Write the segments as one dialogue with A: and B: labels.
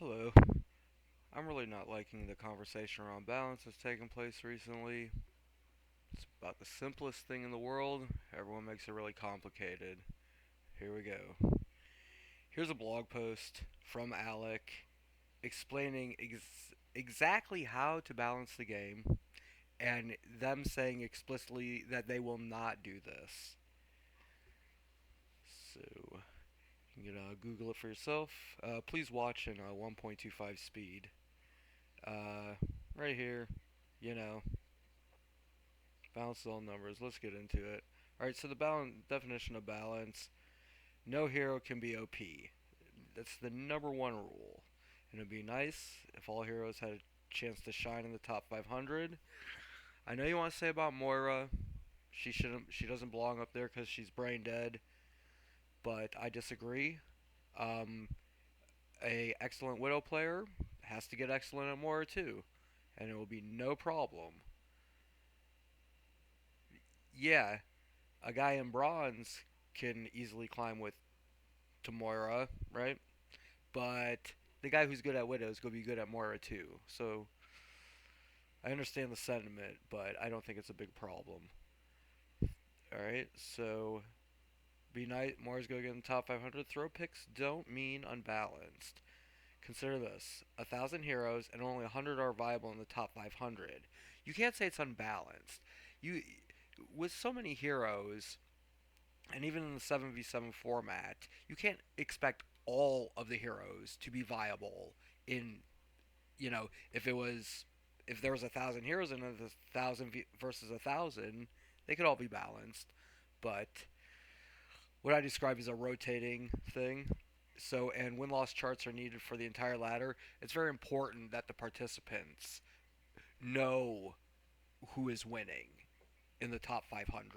A: Hello. I'm really not liking the conversation around balance that's taken place recently. It's about the simplest thing in the world. Everyone makes it really complicated. Here we go. Here's a blog post from Alec explaining exactly how to balance the game and them saying explicitly that they will not do this. So, you can Google it for yourself. Please watch in 1.25 speed. Uh, right here, you know, balance all numbers. Let's get into it. Alright, so the definition of balance, no hero can be OP. That's the number one rule. And it'd be nice if all heroes had a chance to shine in the top 500. I know you want to say about Moira, she doesn't belong up there because she's brain dead, but I disagree. Um, a excellent Widow player has to get excellent at Moira too, and it will be no problem. Yeah, a guy in bronze can easily climb with to right? But the guy who's good at Widow is going to be good at Moira too. So I understand the sentiment, but I don't think it's a big problem. All right, so be nice. Moira's going to get in the top 500. Throw picks don't mean unbalanced. Consider this: 1,000 heroes and only 100 are viable in the top 500. You can't say it's unbalanced. You, with so many heroes, and even in the 7v7 format, you can't expect all of the heroes to be viable in, if it was, if there was 1,000 heroes and a thousand versus 1,000, they could all be balanced. But what I describe as a rotating thing. So, and win loss charts are needed for the entire ladder. It's very important that the participants know who is winning in the top 500,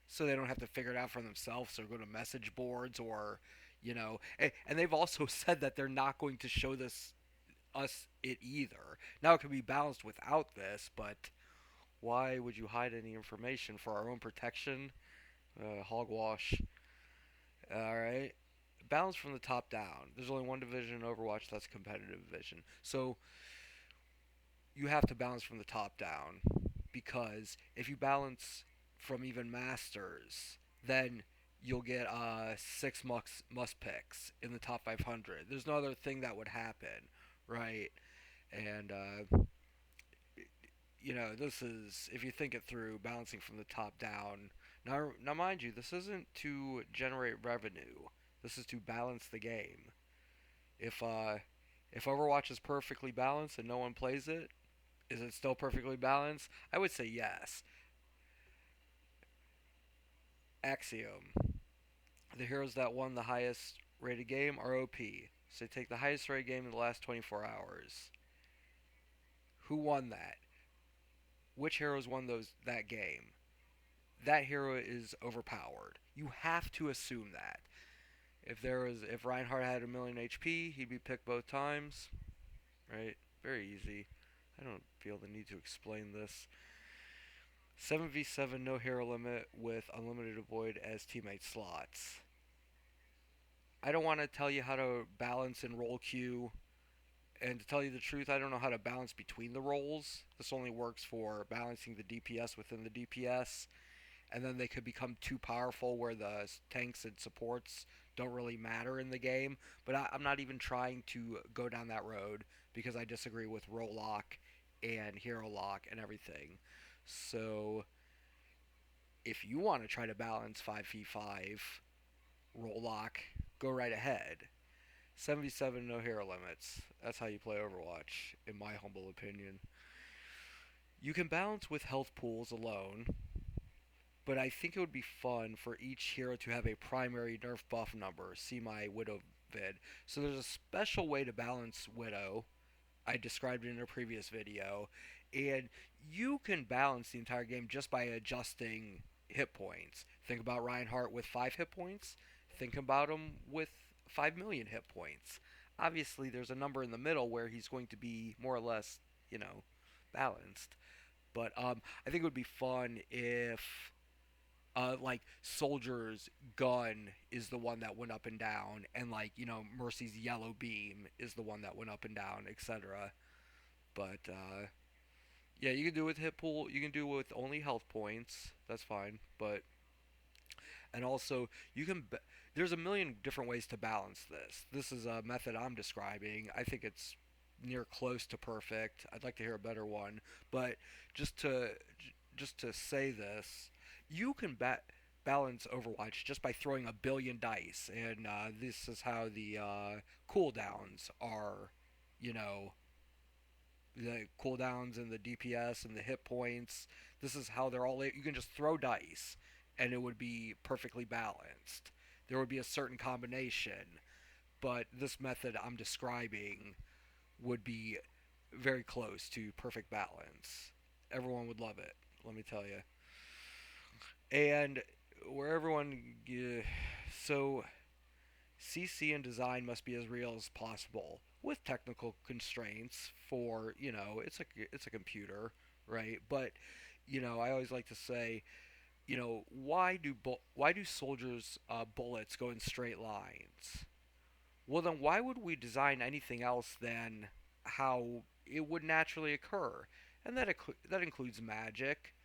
A: so they don't have to figure it out for themselves or go to message boards or, and they've also said that they're not going to show this us it either. Now it could be balanced without this, but why would you hide any information for our own protection? Hogwash. All right. Balance from the top down. There's only one division in Overwatch that's competitive division. So you have to balance from the top down, because if you balance from even masters, then you'll get six must picks in the top 500. There's no other thing that would happen, right? And this is, if you think it through, balancing from the top down. Now, mind you, this isn't to generate revenue. This is to balance the game. If if Overwatch is perfectly balanced and no one plays it, is it still perfectly balanced? I would say yes. Axiom: the heroes that won the highest rated game are OP. So take the highest rated game in the last 24 hours. Who won that? Which heroes won that game? That hero is overpowered. You have to assume that. If Reinhardt had a million HP, he'd be picked both times, right? Very easy. I don't feel the need to explain this. 7v7 no hero limit with unlimited avoid as teammate slots. I don't want to tell you how to balance and role queue, and to tell you the truth, I don't know how to balance between the roles. This only works for balancing the DPS within the DPS, and then they could become too powerful where the tanks and supports don't really matter in the game. But I'm not even trying to go down that road because I disagree with role lock and hero lock and everything. So if you want to try to balance 5v5 role lock, go right ahead. 77 no hero limits. That's how you play Overwatch, in my humble opinion. You can balance with health pools alone, but I think it would be fun for each hero to have a primary nerf buff number. See my Widow vid. So there's a special way to balance Widow. I described it in a previous video. And you can balance the entire game just by adjusting hit points. Think about Reinhardt with 5 hit points. Think about him with 5 million hit points. Obviously, there's a number in the middle where he's going to be more or less, balanced. But I think it would be fun if Like Soldier's gun is the one that went up and down, and like Mercy's yellow beam is the one that went up and down, etc. But yeah, you can do it with hit pool. You can do it with only health points. That's fine. But and also you can. There's a million different ways to balance this. This is a method I'm describing. I think it's near close to perfect. I'd like to hear a better one. But just to just to say this, you can balance Overwatch just by throwing a billion dice, and this is how the cooldowns are. You know, the cooldowns and the DPS and the hit points. This is how they're all. You can just throw dice, and it would be perfectly balanced. There would be a certain combination, but this method I'm describing would be very close to perfect balance. Everyone would love it. Let me tell you. And where everyone, so CC and design must be as real as possible with technical constraints for it's a computer, right? But I always like to say, why do soldiers bullets go in straight lines? Well, then why would we design anything else than how it would naturally occur? And that includes magic.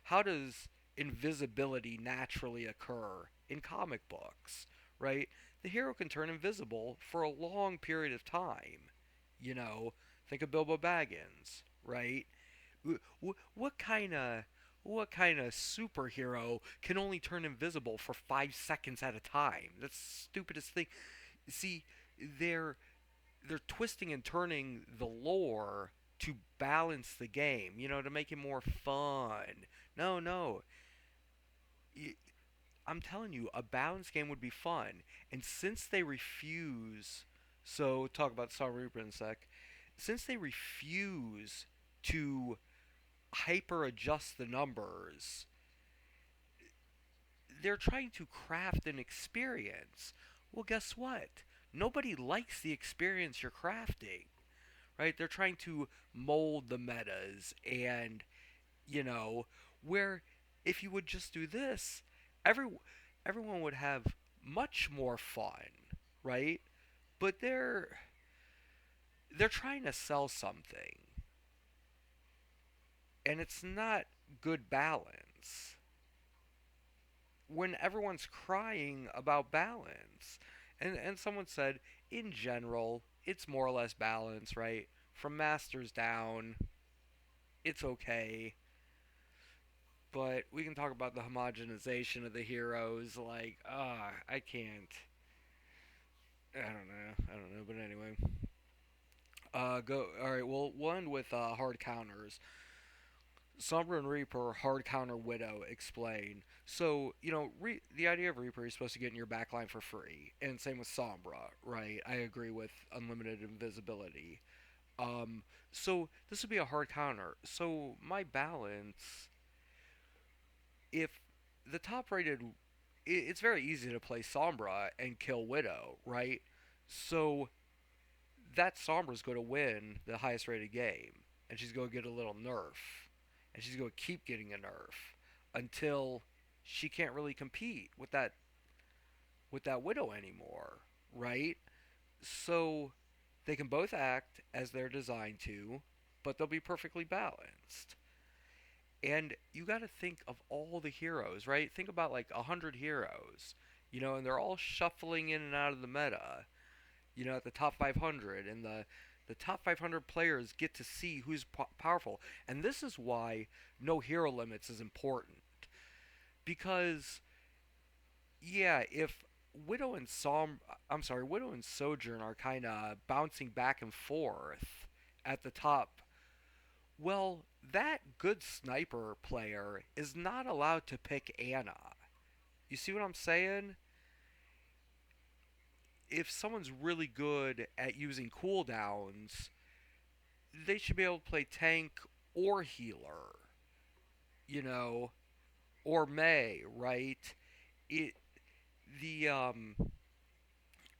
A: How does invisibility naturally occur in comic books, right? The hero can turn invisible for a long period of time. You know, think of Bilbo Baggins, right? What kind of superhero can only turn invisible for 5 seconds at a time? That's the stupidest thing. See, they're they're twisting and turning the lore to balance the game, to make it more fun. No, no. I'm telling you, a balanced game would be fun. And since they refuse, so talk about Star Reaper in a sec. Since they refuse to hyper adjust the numbers, they're trying to craft an experience. Well, guess what? Nobody likes the experience you're crafting, right? They're trying to mold the metas, and you know, where if you would just do this, every everyone would have much more fun, right? But they're trying to sell something, and it's not good balance when everyone's crying about balance. And someone said, in general, it's more or less balanced, right? From masters down, it's okay. But we can talk about the homogenization of the heroes. Like, I can't. I don't know. But anyway, go. All right. Well, we'll end with hard counters. Sombra and Reaper, hard counter Widow, explain. So, the idea of Reaper is supposed to get in your backline for free. And same with Sombra, right? I agree with unlimited invisibility. So this would be a hard counter. So my balance, if the top rated, it's very easy to play Sombra and kill Widow, right? So that Sombra's going to win the highest rated game, and she's going to get a little nerf, and she's going to keep getting a nerf until she can't really compete with that Widow anymore, right? So they can both act as they're designed to, but they'll be perfectly balanced. And you got to think of all the heroes, right? Think about like 100 heroes, and they're all shuffling in and out of the meta, at the top 500, and the top 500 players get to see who's powerful. And this is why no hero limits is important, because yeah, if Widow and Sojourn are kind of bouncing back and forth at the top. Well, that good sniper player is not allowed to pick Anna. You see what I'm saying? If someone's really good at using cooldowns, they should be able to play tank or healer, you know, or Mei, right? It the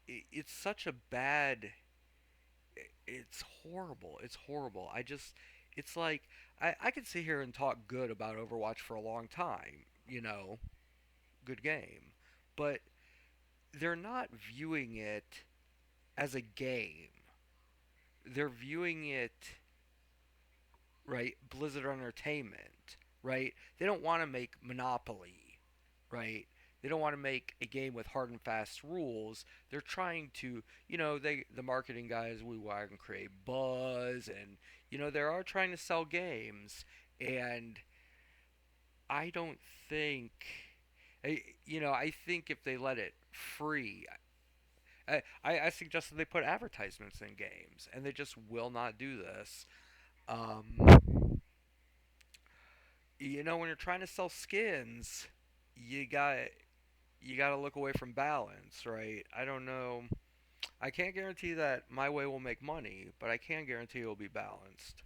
A: it's such a bad, it's horrible. It's horrible. It's like I could sit here and talk good about Overwatch for a long time, you know, good game. But they're not viewing it as a game. They're viewing it, right, Blizzard Entertainment, right? They don't want to make Monopoly, right? They don't want to make a game with hard and fast rules. They're trying to, the marketing guys, we want to create buzz, and they are trying to sell games. And I don't think, I think if they let it free, I suggest that they put advertisements in games, and they just will not do this. Um, when you're trying to sell skins, you got you got to look away from balance, right? I don't know. I can't guarantee that my way will make money, but I can guarantee it will be balanced.